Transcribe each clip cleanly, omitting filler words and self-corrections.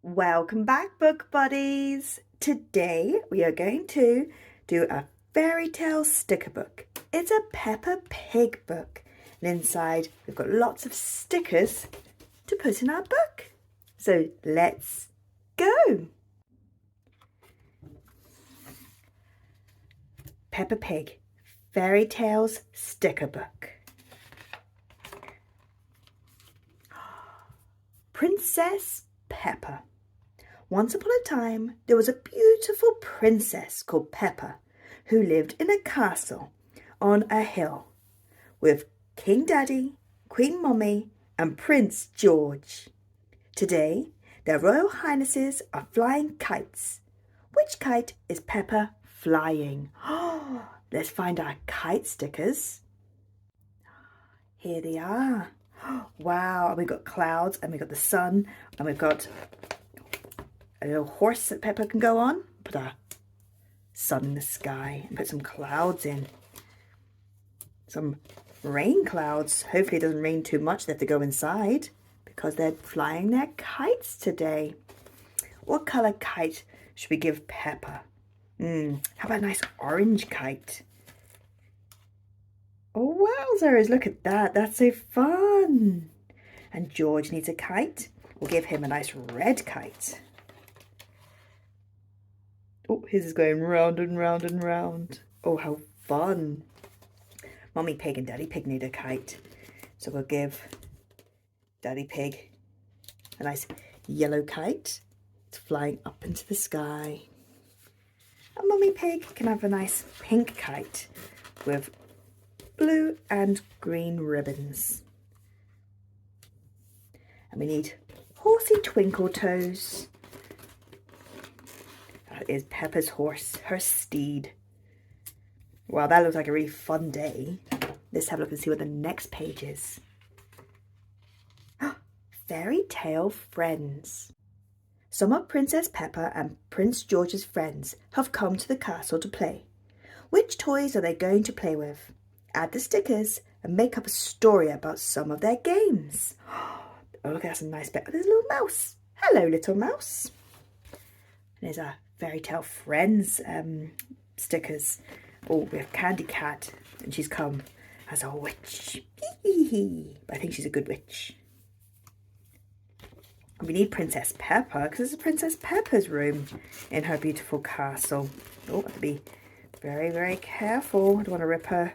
Welcome back, book buddies. Today we are going to do a fairy tale sticker book. It's a Peppa Pig book, and inside we've got lots of stickers to put in our book. So let's go. Peppa Pig Fairy Tales Sticker Book. Princess Peppa. Once upon a time, there was a beautiful princess called Peppa who lived in a castle on a hill with King Daddy, Queen Mummy, and Prince George. Today, their Royal Highnesses are flying kites. Which kite is Peppa flying? Let's find our kite stickers. Here they are. Wow, and we've got clouds, and we've got the sun, and we've got a little horse that Peppa can go on. Put a sun in the sky and put some clouds in. Some rain clouds. Hopefully it doesn't rain too much. They have to go inside because they're flying their kites today. What colour kite should we give Peppa? How about a nice orange kite? Oh, wowzers, look at that. That's so fun. And George needs a kite. We'll give him a nice red kite. Oh, his is going round and round and round. Oh, how fun. Mummy Pig and Daddy Pig need a kite. So we'll give Daddy Pig a nice yellow kite. It's flying up into the sky. And Mummy Pig can have a nice pink kite with blue and green ribbons. And we need Horsey Twinkle Toes. That is Peppa's horse, her steed. Wow, that looks like a really fun day. Let's have a look and see what the next page is. Fairy Tale Friends. Some of Princess Peppa and Prince George's friends have come to the castle to play. Which toys are they going to play with? Add the stickers and make up a story about some of their games. Oh, look, that's a nice bit. There's a little mouse. Hello, little mouse. There's our Fairy Tale Friends stickers. Oh, we have Candy Cat, and she's come as a witch. But I think she's a good witch. And we need Princess Peppa, because it's Princess Peppa's room in her beautiful castle. Oh, I have to be very, very careful. I don't want to rip her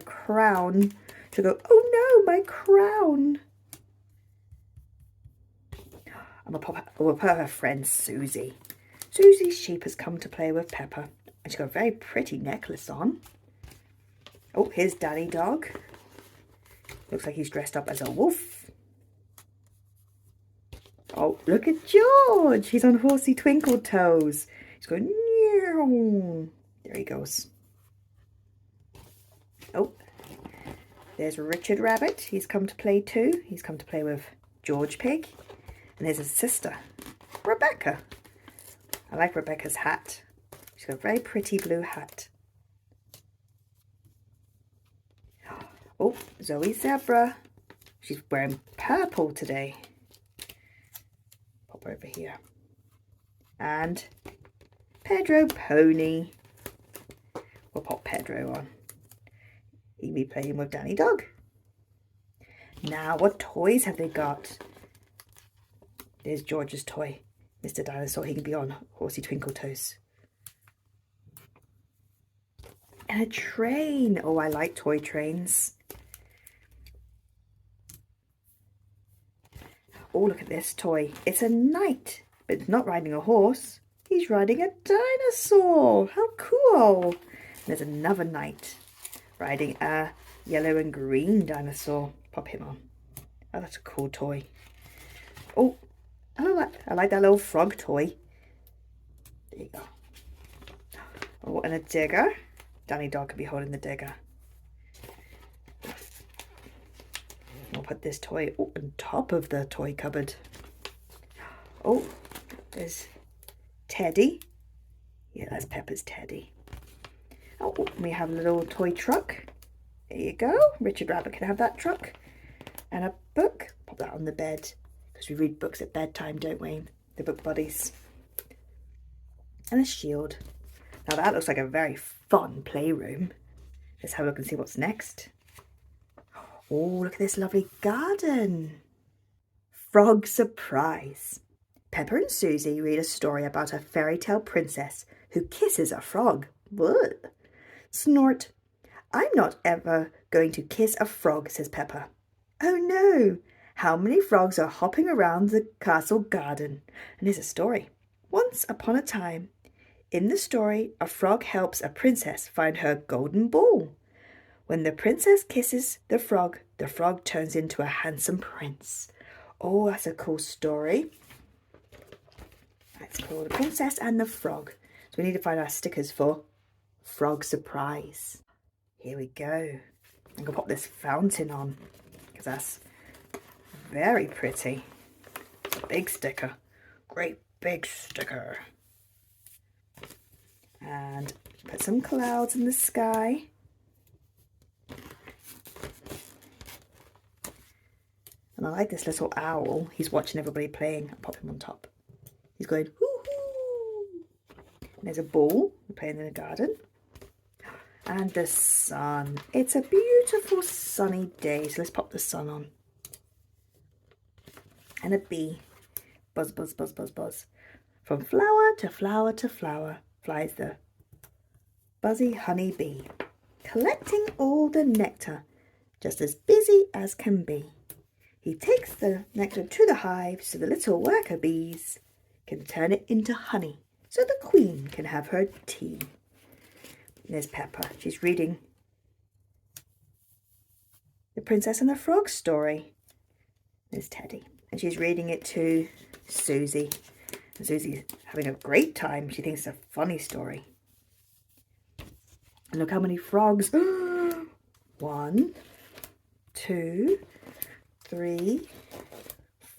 crown. She'll go, oh no, my crown. We'll put her friend Suzy. Suzy's sheep has come to play with Peppa. And she's got a very pretty necklace on. Oh, here's Daddy Dog. Looks like he's dressed up as a wolf. Oh, look at George. He's on Horsey Twinkle Toes. He's going, meow. There he goes. Oh, there's Richard Rabbit. He's come to play too. He's come to play with George Pig. And there's his sister, Rebecca. I like Rebecca's hat. She's got a very pretty blue hat. Oh, Zoe Zebra. She's wearing purple today. Pop over here. And Pedro Pony. We'll pop Pedro on. He'll be playing with Danny Dog. Now, what toys have they got? There's George's toy. Mr. Dinosaur, he can be on Horsey Twinkle Toes. And a train. Oh, I like toy trains. Oh, look at this toy. It's a knight, but it's not riding a horse. He's riding a dinosaur. How cool. And there's another knight riding a yellow and green dinosaur. Pop him on. Oh, that's a cool toy. Oh, I like that little frog toy. There you go. Oh, and a digger. Danny Dog could be holding the digger. I'll put this toy on top of the toy cupboard. Oh, there's Teddy. Yeah, that's Peppa's Teddy. Oh, we have a little toy truck. There you go. Richard Rabbit can have that truck. And a book. Pop that on the bed. Because we read books at bedtime, don't we? The book buddies. And a shield. Now that looks like a very fun playroom. Let's have a look and see what's next. Oh, look at this lovely garden. Frog surprise. Peppa and Suzy read a story about a fairy tale princess who kisses a frog. Blech. Snort. I'm not ever going to kiss a frog, says Peppa. Oh no! How many frogs are hopping around the castle garden? And here's a story. Once upon a time, in the story, a frog helps a princess find her golden ball. When the princess kisses the frog turns into a handsome prince. Oh, that's a cool story. That's called The Princess and the Frog. So we need to find our stickers for Frog Surprise. Here we go. I'm going to pop this fountain on because that's very pretty. It's a big sticker. Great big sticker. And put some clouds in the sky. And I like this little owl. He's watching everybody playing. I'll pop him on top. He's going, hoo-hoo. And there's a ball. We're playing in the garden. And the sun. It's a beautiful sunny day. So let's pop the sun on. And a bee. Buzz, buzz, buzz, buzz, buzz. From flower to flower to flower flies the buzzy honey bee, collecting all the nectar, just as busy as can be. He takes the nectar to the hive so the little worker bees can turn it into honey so the queen can have her tea. And there's Peppa. She's reading The Princess and the Frog story. There's Teddy. And she's reading it to Suzy. And Suzy's having a great time. She thinks it's a funny story. And look how many frogs. 1, 2, 3,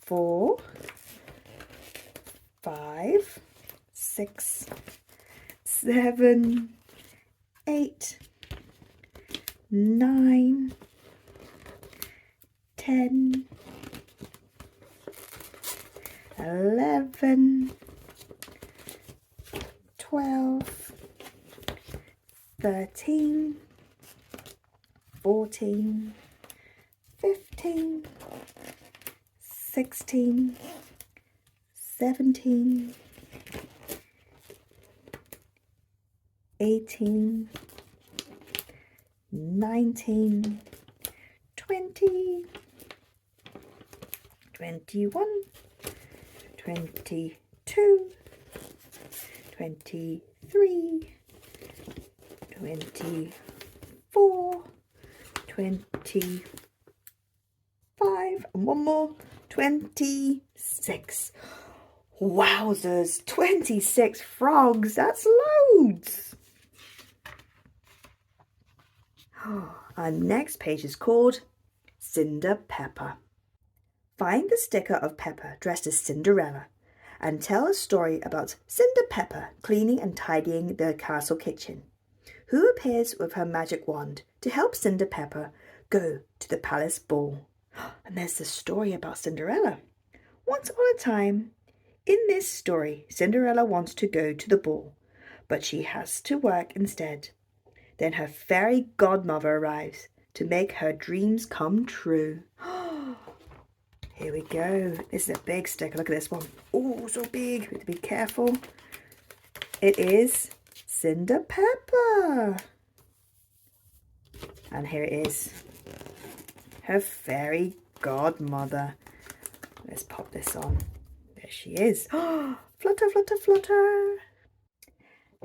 4, 5, 6, 7, 8, 9, 10, 11, 12, 13, 14, 15, 16, 17, 18, 19, 20, 21, 22, 23, 24, 25, and one more, 26. Wowzers, 26 frogs, that's loads. Our next page is called Cinder Peppa. Find the sticker of Peppa dressed as Cinderella and tell a story about Cinder Peppa cleaning and tidying the castle kitchen. Who appears with her magic wand to help Cinder Peppa go to the palace ball? And there's the story about Cinderella. Once upon a time, in this story, Cinderella wants to go to the ball, but she has to work instead. Then her fairy godmother arrives to make her dreams come true. Here we go. This is a big sticker. Look at this one. Oh, so big. We have to be careful. It is Cinder Peppa. And here it is. Her fairy godmother. Let's pop this on. There she is. Oh, flutter, flutter, flutter.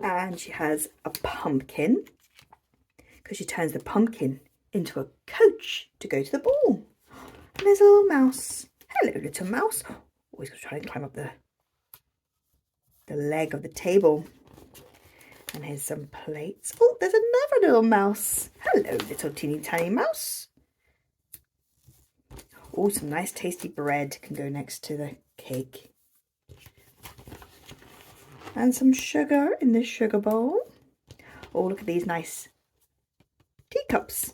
And she has a pumpkin, because she turns the pumpkin into a coach to go to the ball. And there's a little mouse. Hello, little mouse. Always got to try and climb up the leg of the table. And here's some plates. Oh, there's another little mouse. Hello, little teeny tiny mouse. Oh, some nice tasty bread can go next to the cake. And some sugar in the sugar bowl. Oh, look at these nice teacups.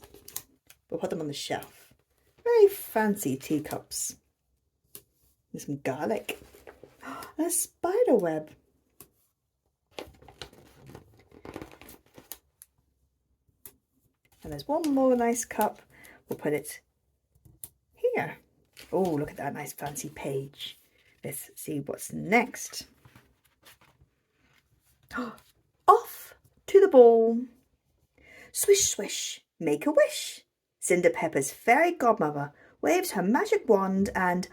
We'll put them on the shelf. Very fancy teacups. With some garlic. And a spider web. And there's one more nice cup. We'll put it here. Oh, look at that nice fancy page. Let's see what's next. Off to the ball. Swish, swish, make a wish. Cinder Peppa's fairy godmother waves her magic wand and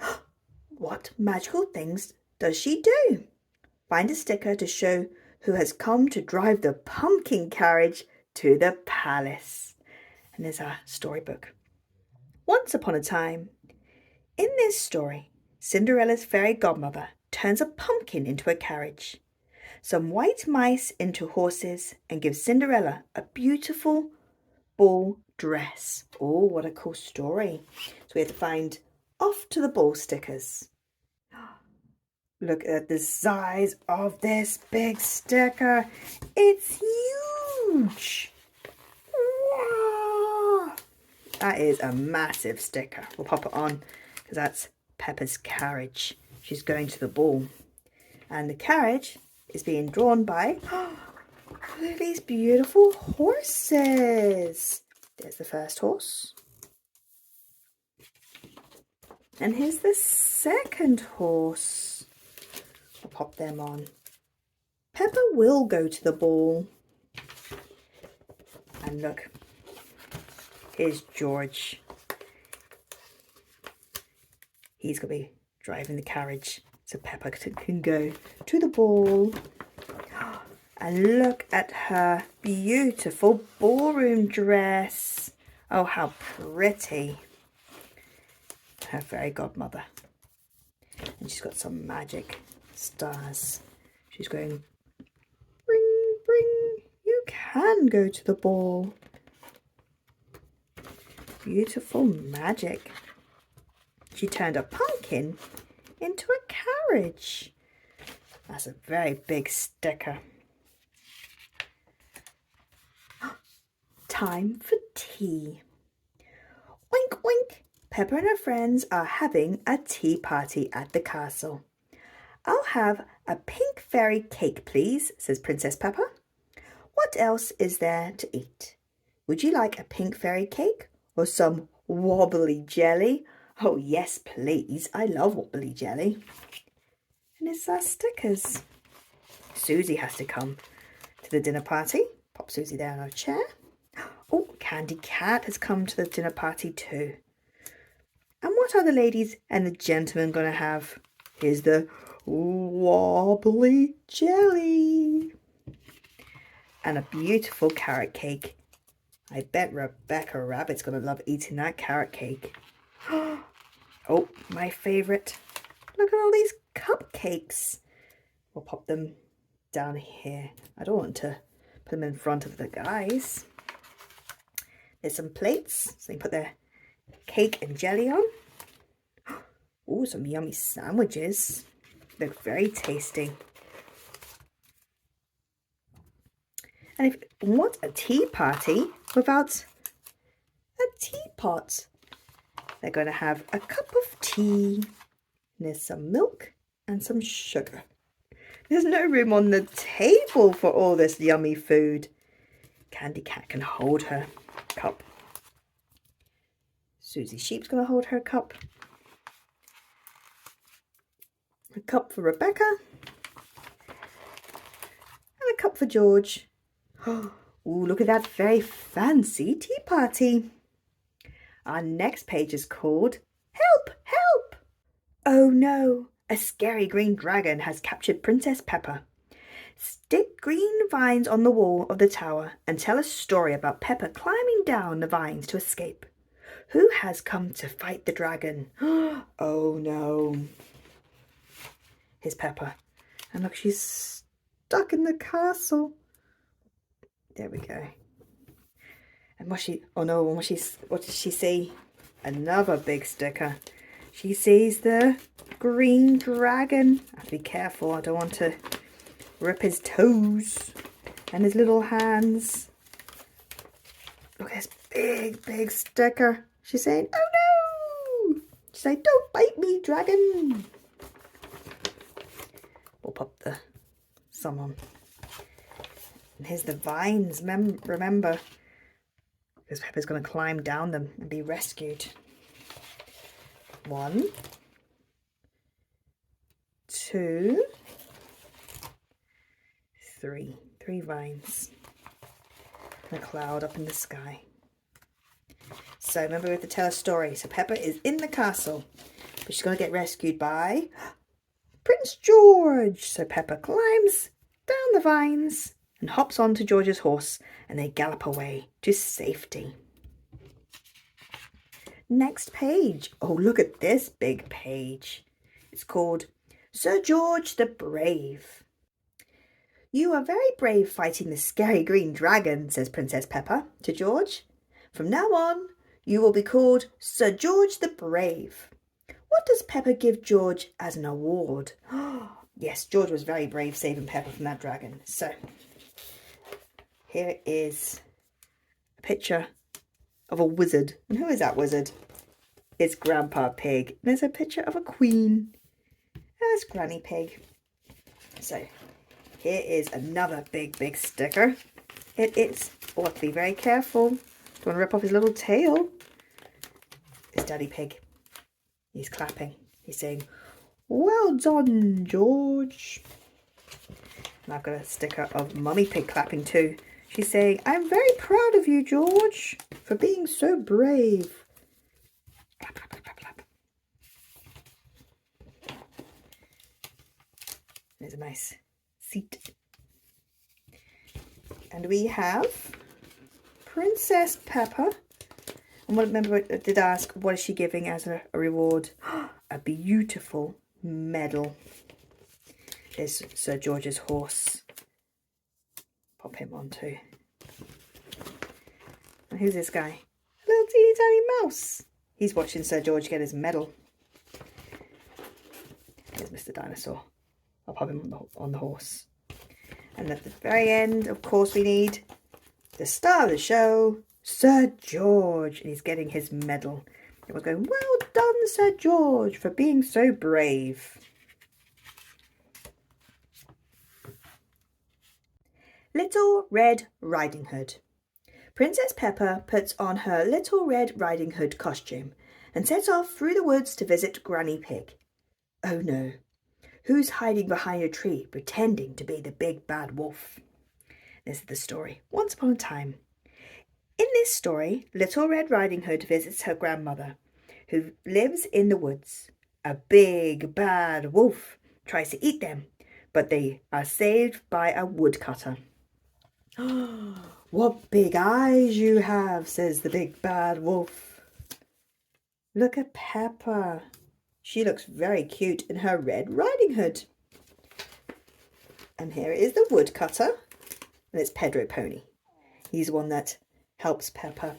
what magical things does she do? Find a sticker to show who has come to drive the pumpkin carriage to the palace. And there's our storybook. Once upon a time, in this story, Cinderella's fairy godmother turns a pumpkin into a carriage, some white mice into horses, and gives Cinderella a beautiful ball dress. Oh, what a cool story. So we have to find off to the ball stickers. Look at the size of this big sticker. It's huge. Wow. That is a massive sticker. We'll pop it on because that's Peppa's carriage. She's going to the ball. And the carriage is being drawn by look at these beautiful horses. There's the first horse. And here's the second horse. I'll pop them on. Peppa will go to the ball. And look, here's George. He's going to be driving the carriage so Peppa can go to the ball. And look at her beautiful ballroom dress. Oh, how pretty. Her fairy godmother. And she's got some magic stars. She's going, ring, ring, you can go to the ball. Beautiful magic. She turned a pumpkin into a carriage. That's a very big sticker. Time for tea. Oink, oink. Peppa and her friends are having a tea party at the castle. I'll have a pink fairy cake, please, says Princess Peppa. What else is there to eat? Would you like a pink fairy cake or some wobbly jelly? Oh, yes, please. I love wobbly jelly. And it's our stickers. Suzy has to come to the dinner party. Pop Suzy there on her chair. Oh, Candy Cat has come to the dinner party too. And what are the ladies and the gentlemen going to have? Here's the wobbly jelly. And a beautiful carrot cake. I bet Rebecca Rabbit's going to love eating that carrot cake. Oh, my favourite. Look at all these cupcakes. We'll pop them down here. I don't want to put them in front of the guys. There's some plates, so you put their cake and jelly on. Oh, some yummy sandwiches. Look very tasty. And if you want a tea party without a teapot, they're going to have a cup of tea. And there's some milk and some sugar. There's no room on the table for all this yummy food. Candy Cat can hold her cup. Suzy Sheep's going to hold her cup. A cup for Rebecca. And a cup for George. Oh, look at that very fancy tea party. Our next page is called Help! Help! Oh no, a scary green dragon has captured Princess Peppa. Stick green vines on the wall of the tower and tell a story about Peppa climbing down the vines to escape. Who has come to fight the dragon? Oh no. Here's Peppa. And look, she's stuck in the castle. There we go. And what does she see? Another big sticker. She sees the green dragon. I have to be careful. I don't want to rip his toes and his little hands. Look at this big sticker. She's saying, oh no! She's saying, don't bite me, dragon. We'll pop the sun on. And here's the vines, remember, because Peppa's going to climb down them and be rescued. 1, 2, 3. 3 vines. And a cloud up in the sky. So remember we have to tell a story. So Peppa is in the castle, but she's going to get rescued by Prince George. So Peppa climbs down the vines and hops onto George's horse, and they gallop away to safety. Next page. Oh, look at this big page. It's called Sir George the Brave. You are very brave fighting the scary green dragon, says Princess Peppa to George. From now on, you will be called Sir George the Brave. What does Peppa give George as an award? Yes, George was very brave saving Peppa from that dragon. So, here is a picture of a wizard. And who is that wizard? It's Grandpa Pig. There's a picture of a queen. There's Granny Pig. So, here is another big sticker. It is, oh, have to be very careful. Don't want to rip off his little tail. It's Daddy Pig. He's clapping. He's saying, well done, George. And I've got a sticker of Mummy Pig clapping too. She's saying, I'm very proud of you, George, for being so brave. Clap, clap, clap, clap, clap. There's a nice seat. And we have Princess Peppa. And remember, I did ask, what is she giving as a reward? A beautiful medal. There's Sir George's horse. Pop him on too. And who's this guy? A little teeny tiny mouse. He's watching Sir George get his medal. Here's Mr. Dinosaur. I'll pop him on the horse. And at the very end, of course, we need the star of the show, Sir George. And he's getting his medal. Everyone's going, well done, Sir George, for being so brave. Little Red Riding Hood. Princess Peppa puts on her Little Red Riding Hood costume and sets off through the woods to visit Granny Pig. Oh no, who's hiding behind a tree pretending to be the big bad wolf? This is the story. Once upon a time. In this story, Little Red Riding Hood visits her grandmother, who lives in the woods. A big bad wolf tries to eat them, but they are saved by a woodcutter. What big eyes you have, says the big bad wolf. Look at Peppa. She looks very cute in her red riding hood. And here is the woodcutter. And it's Pedro Pony. He's the one that helps Peppa.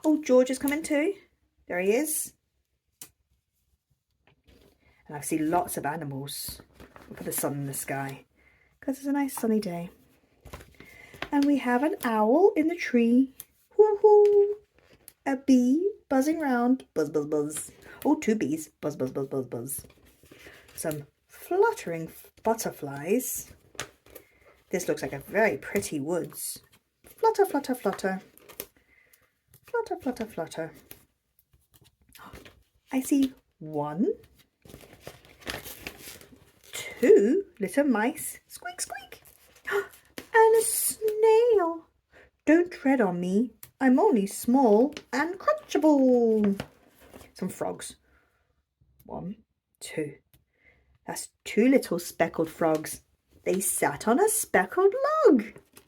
Oh, George is coming too. There he is. And I see lots of animals. Look at the sun in the sky. Because it's a nice sunny day. And we have an owl in the tree. Hoo-hoo. A bee buzzing round. Buzz, buzz, buzz. Oh, 2 bees. Buzz, buzz, buzz, buzz, buzz. Some fluttering butterflies. This looks like a very pretty woods. Flutter, flutter, flutter. Flutter, flutter, flutter. I see 1, 2 little mice. Squeak, squeak. And a snail. Don't tread on me. I'm only small and crunchable. Some frogs. 1, 2. That's 2 little speckled frogs. They sat on a speckled log,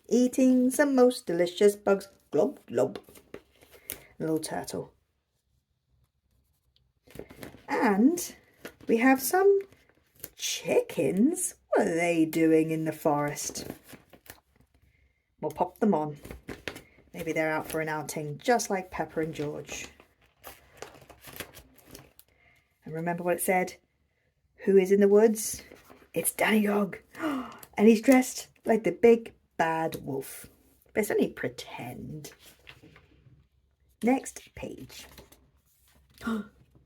eating some most delicious bugs. Glob, glob. A little turtle. And we have some chickens. What are they doing in the forest? We'll pop them on. Maybe they're out for an outing, just like Peppa and George. And remember what it said? Who is in the woods? It's Danny Dog. And he's dressed like the big bad wolf. But it's only pretend. Next page.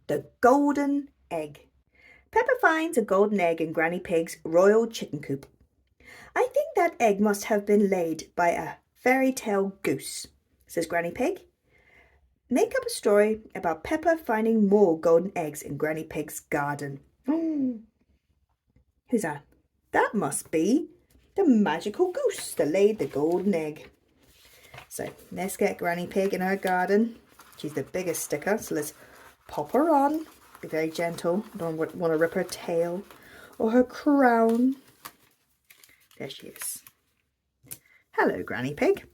The golden egg. Peppa finds a golden egg in Granny Pig's royal chicken coop. I think that egg must have been laid by a fairy tale goose, says Granny Pig. Make up a story about Peppa finding more golden eggs in Granny Pig's garden. Who's that? That must be the magical goose that laid the golden egg. So let's get Granny Pig in her garden. She's the biggest sticker, so let's pop her on. Be very gentle. Don't want to rip her tail or her crown. There she is. Hello, Granny Pig.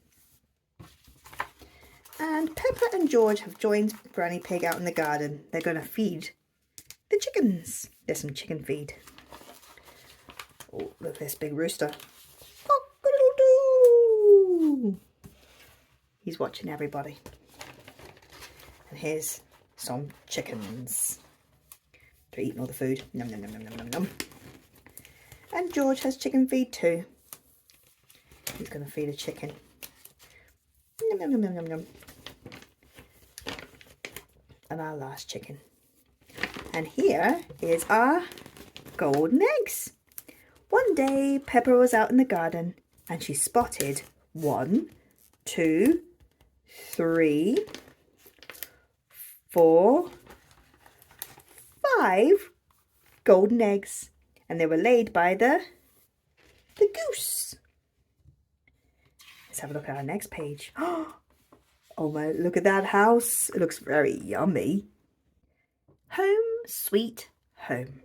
And Peppa and George have joined Granny Pig out in the garden. They're going to feed the chickens. There's some chicken feed. Oh, look at this big rooster. Cock-a-doodle-doo. He's watching everybody. And here's some chickens. They're eating all the food. Nom, nom, nom, nom, nom, nom, nom. And George has chicken feed too. He's going to feed a chicken. Nom, nom, nom, nom, nom, nom. And our last chicken. And here is our golden eggs. One day Peppa was out in the garden and she spotted 1, 2, 3, 4, 5 golden eggs, and they were laid by the goose. Let's have a look at our next page. Oh my, look at that house. It looks very yummy. Home sweet home.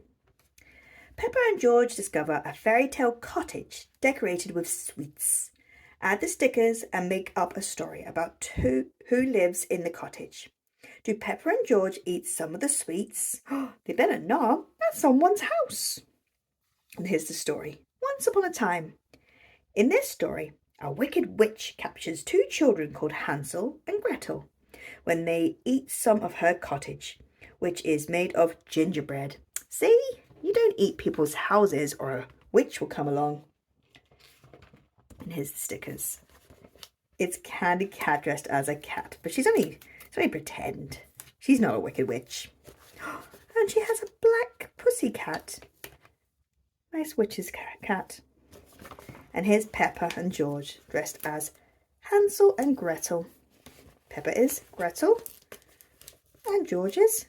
Peppa and George discover a fairy tale cottage decorated with sweets. Add the stickers and make up a story about who lives in the cottage. Do Peppa and George eat some of the sweets? They better not. That's someone's house. And here's the story. Once upon a time. In this story, a wicked witch captures 2 children called Hansel and Gretel when they eat some of her cottage, which is made of gingerbread. See? You don't eat people's houses or a witch will come along. And here's the stickers. It's Candy Cat dressed as a cat, but it's only pretend. She's not a wicked witch. And she has a black pussy cat. Nice witch's cat. And here's Peppa and George dressed as Hansel and Gretel. Peppa is Gretel and George is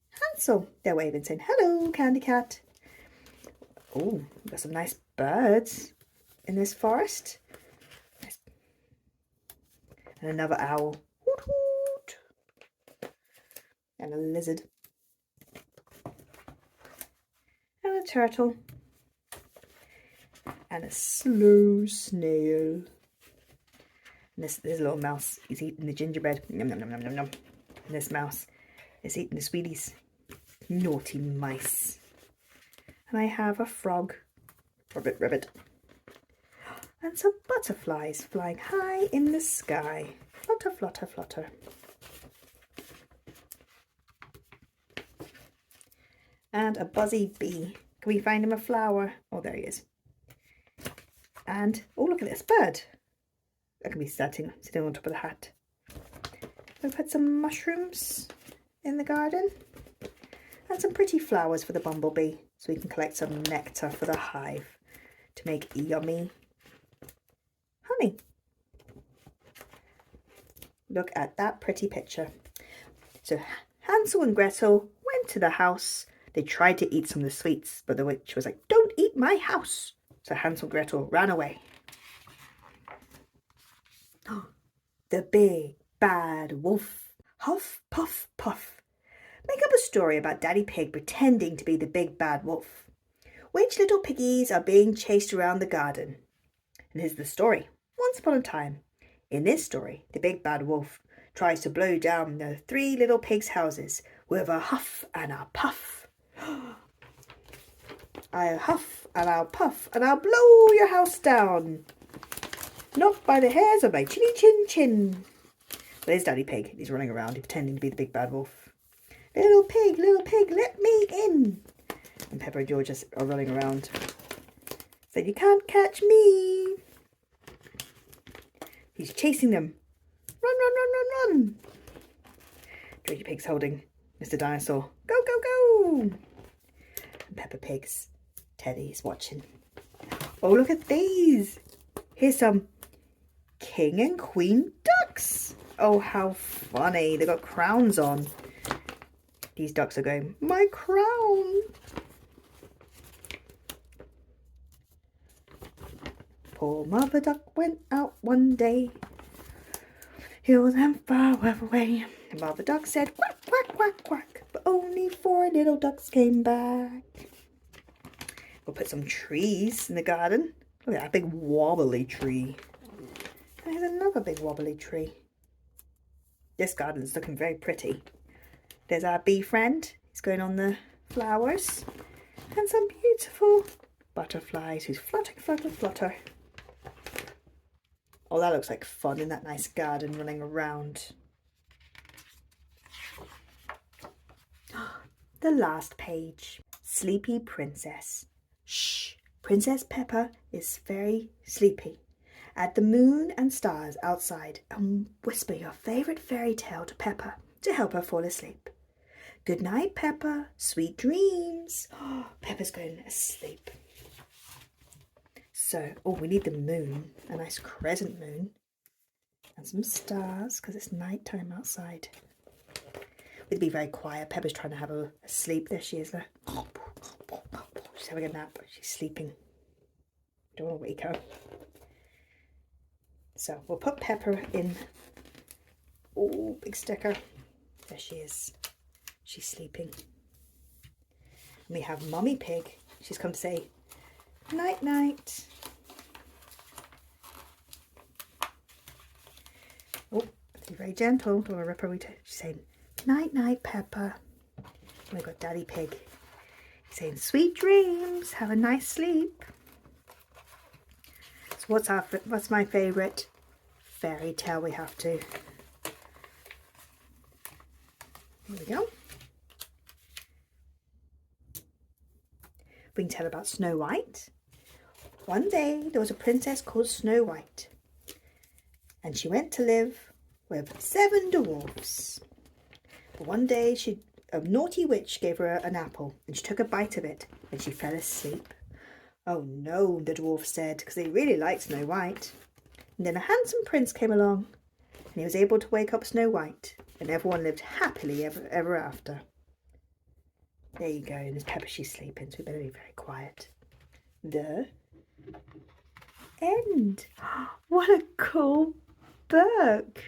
Hansel. They're waving saying, hello, Candy Cat. Oh, we've got some nice birds in this forest. And another owl. Hoot, hoot. And a lizard. And a turtle. And a slow snail. And this little mouse is eating the gingerbread. Nom, nom, nom, nom, nom, nom. And this mouse is eating the sweeties. Naughty mice. And I have a frog. Ribbit, ribbit. And some butterflies flying high in the sky. Flutter, flutter, flutter. And a buzzy bee. Can we find him a flower? Oh, there he is. And, oh, look at this bird. That can be sitting on top of the hat. We've had some mushrooms in the garden. And some pretty flowers for the bumblebee. So we can collect some nectar for the hive to make yummy honey. Look at that pretty picture. So Hansel and Gretel went to the house. They tried to eat some of the sweets, but the witch was like, don't eat my house. So Hansel and Gretel ran away. The big bad wolf. Huff, puff, puff. Make up a story about Daddy Pig pretending to be the big bad wolf. Which little piggies are being chased around the garden? And here's the story. Once upon a time. In this story, the big bad wolf tries to blow down the 3 little pigs' houses with a huff and a puff. I'll huff and I'll puff and I'll blow your house down. Not by the hairs of my chinny chin chin. Well, there's Daddy Pig. He's running around pretending to be the big bad wolf. Little pig, let me in. And Peppa and George are running around. So you can't catch me. He's chasing them. Run, run, run, run, run. Georgie Pig's holding Mr. Dinosaur. Go, go, go! And Peppa Pig's Teddy's watching. Oh, look at these. Here's some king and queen ducks. Oh, how funny. They've got crowns on. These ducks are going, my crown. Poor mother duck went out one day, hills and far away. And mother duck said, quack, quack, quack, quack. But only 4 little ducks came back. We'll put some trees in the garden. Look at that big wobbly tree. And there's another big wobbly tree. This garden's looking very pretty. There's our bee friend. He's going on the flowers. And some beautiful butterflies who's fluttering, flutter, flutter. Oh, that looks like fun in that nice garden running around. The last page. Sleepy Princess. Shh, Princess Peppa is very sleepy. Add the moon and stars outside and whisper your favourite fairy tale to Peppa to help her fall asleep. Good night, Peppa. Sweet dreams. Oh, Peppa's going asleep. So, we need the moon, a nice crescent moon, and some stars because it's night time outside. We'd be very quiet. Peppa's trying to have a sleep. There she is there. She's having a nap. She's sleeping. Don't want to wake her. So we'll put Peppa in. Oh, big sticker. There she is. She's sleeping. And we have Mummy Pig. She's come to say night night. Oh, be very gentle. Don't want to rip her. She's saying night night, Peppa. And we've got Daddy Pig. He's saying sweet dreams. Have a nice sleep. So what's my favourite fairy tale we have to? Here we go. We can tell about Snow White. One day there was a princess called Snow White, and she went to live with 7 dwarfs. But one day a naughty witch gave her an apple, and she took a bite of it and she fell asleep. Oh no, the dwarfs said, because they really liked Snow White. And then a handsome prince came along, and he was able to wake up Snow White, and everyone lived happily ever after. There you go. And there's Peppa, she's sleeping, so we better be very quiet. The end. What a cool book.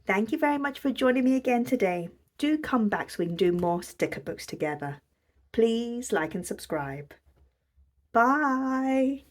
Thank you very much for joining me again today. Do come back so we can do more sticker books together. Please like and subscribe. Bye.